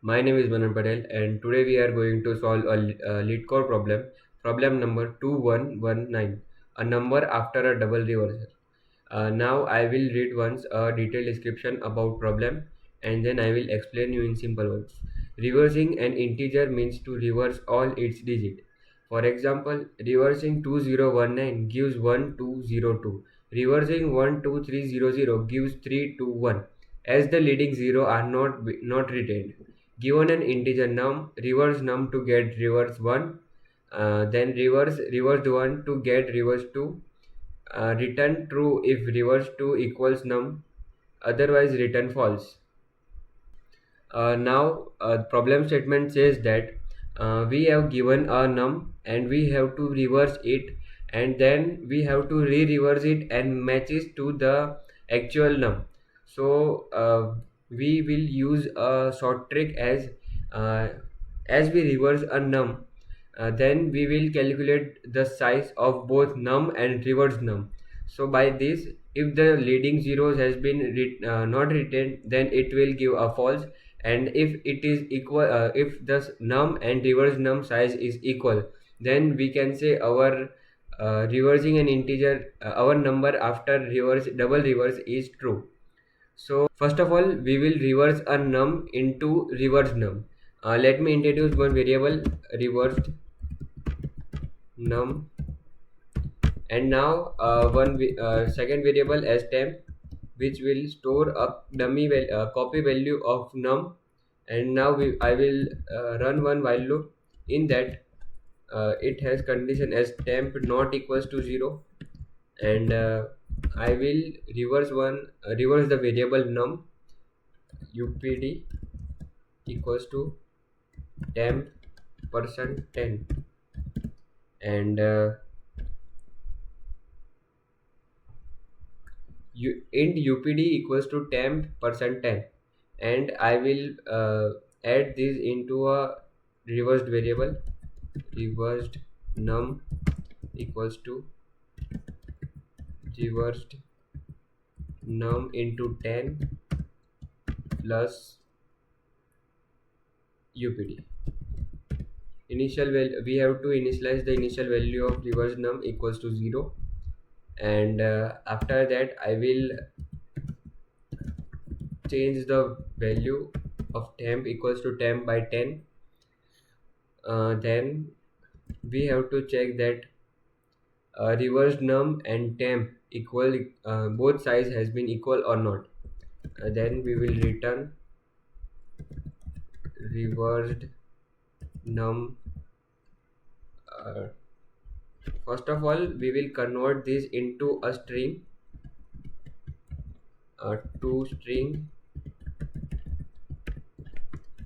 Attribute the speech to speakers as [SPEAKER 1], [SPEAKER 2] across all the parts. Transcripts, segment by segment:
[SPEAKER 1] My name is Manan Patel, and today we are going to solve a LeetCode problem, problem number 2119, a number after a double reversal. Now I will read once a detailed description about problem, and then I will explain you in simple words. Reversing an integer means to reverse all its digits. For example, reversing 2019 gives 1202. Reversing 12300 gives 321. As the leading zero are not retained. Given an integer num, reverse num to get reverse 1, then reverse 1 to get reverse 2, return true if reverse 2 equals num, otherwise return false. Now problem statement says that we have given a num and we have to reverse it, and then we have to re-reverse it and matches to the actual num. So we will use a short trick uh, as we reverse a num, then we will calculate the size of both num and reverse num. So by this, if the leading zeros has been not retained, then it will give a false, and if it is equal, if the num and reverse num size is equal, then we can say our reversing an integer, our number after reverse double reverse is true. So first of all, we will reverse a num into reverse num. Let me introduce one variable, reversed num, and now second variable as temp, which will store a copy value of num. And now I will run one while loop. In that, it has condition as temp not equals to 0, and I will reverse the variable num upd equals to temp percent 10, and int upd equals to temp percent 10, and I will add this into a reversed variable, reversed num equals to reversed num into 10 plus upd. Initial value, we have to initialize the initial value of reverse num equals to 0, and after that I will change the value of temp equals to temp by 10. Then we have to check that reverse num and temp equal, both size has been equal or not. Then we will return reversed num. uh, First of all, we will convert this into a string, to string,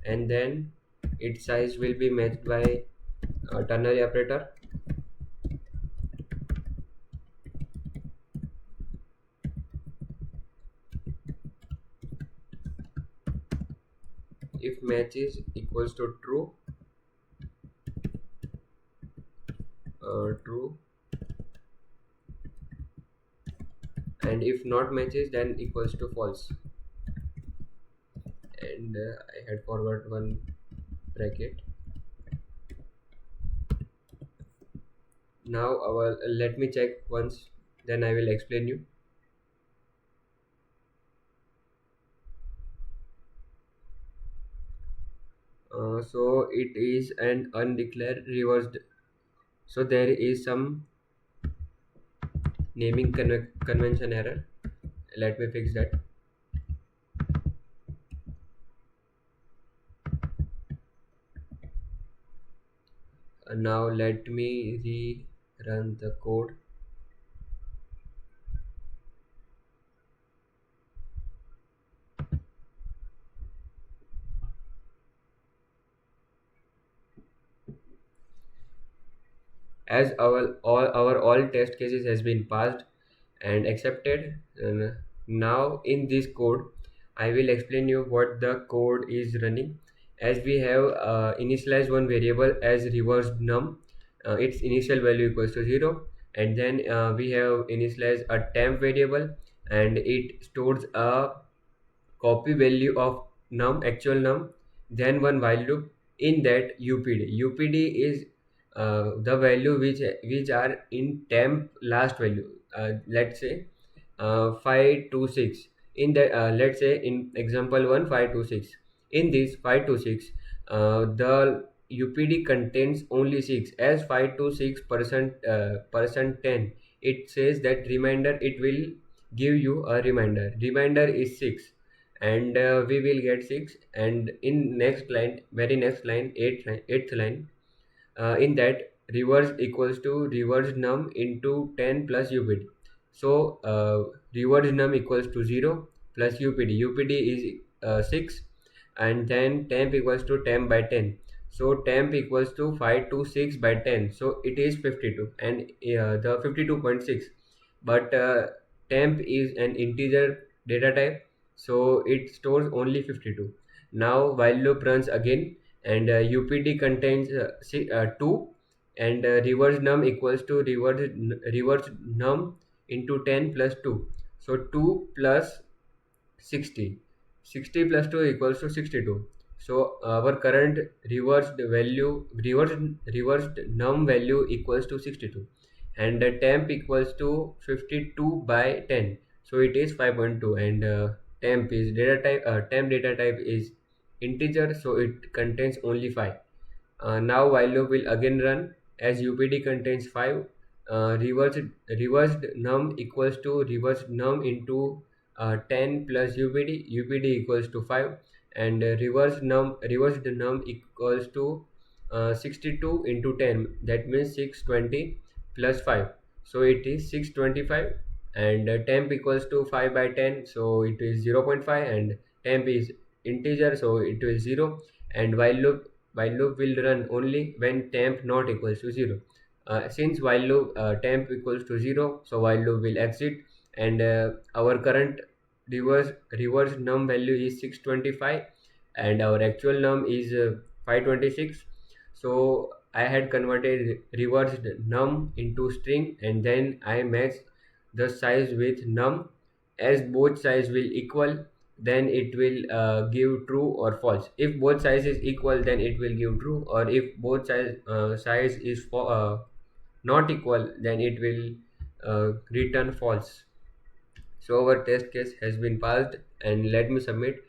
[SPEAKER 1] and then its size will be matched by ternary operator. If match is equals to true, true, and if not matches, then equals to false. And I had forward one bracket. Now let me check once, then I will explain you. So it is an undeclared reversed, so there is some naming convention error. Let me fix that. Now let me rerun the code. As all test cases has been passed and accepted, and now in this code I will explain you what the code is running. As we have initialized one variable as reversed num, its initial value equals to 0, and then we have initialized a temp variable, and it stores a copy value of num, actual num. then one while loop. In that UPD is the value which are in temp last value. Let's say 5 to 6. In that, let's say in example 1, 5 to 6. In this 5 to 6, the UPD contains only 6, as 5 to 6 percent 10. It says that reminder, it will give you a reminder is 6, and we will get 6. And in next line, very next line, eighth line, in that reverse equals to reverse num into 10 plus UPD. So reverse num equals to 0 plus UPD is 6, and then temp equals to temp by 10. So temp equals to 5 to 6 by 10, so it is 52, and the 52.6. But temp is an integer data type, so it stores only 52. Now while loop runs again, and UPD contains 2, and reverse num equals to reverse num into 10 plus 2. So 2 plus 60. 60 plus 2 equals to 62. So our current reversed num value equals to 62, and the temp equals to 52 by 10. So it is 5.2, and temp data type is integer, so it contains only 5. Now while loop will again run, as UPD contains 5. Reversed num equals to reversed num into 10 plus UPD equals to 5, and reversed num equals to 62 into 10, that means 620 plus 5, so it is 625. And temp equals to 5 by 10, so it is 0 0.5, and temp is integer, so it is 0. And while loop will run only when temp not equals to 0. Since while loop temp equals to 0, so while loop will exit, and our current reverse num value is 625, and our actual num is 526. So I had converted reversed num into string, and then I matched the size with num. As both size will equal, then it will give true or false. If both size is equal, then it will give true, or if both size is not equal, then it will return false. So our test case has been passed, and let me submit.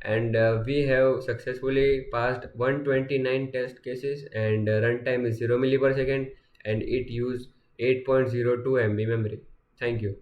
[SPEAKER 1] And we have successfully passed 129 test cases, and runtime is 0 milli per second, and it used 8.02 MB memory. Thank you.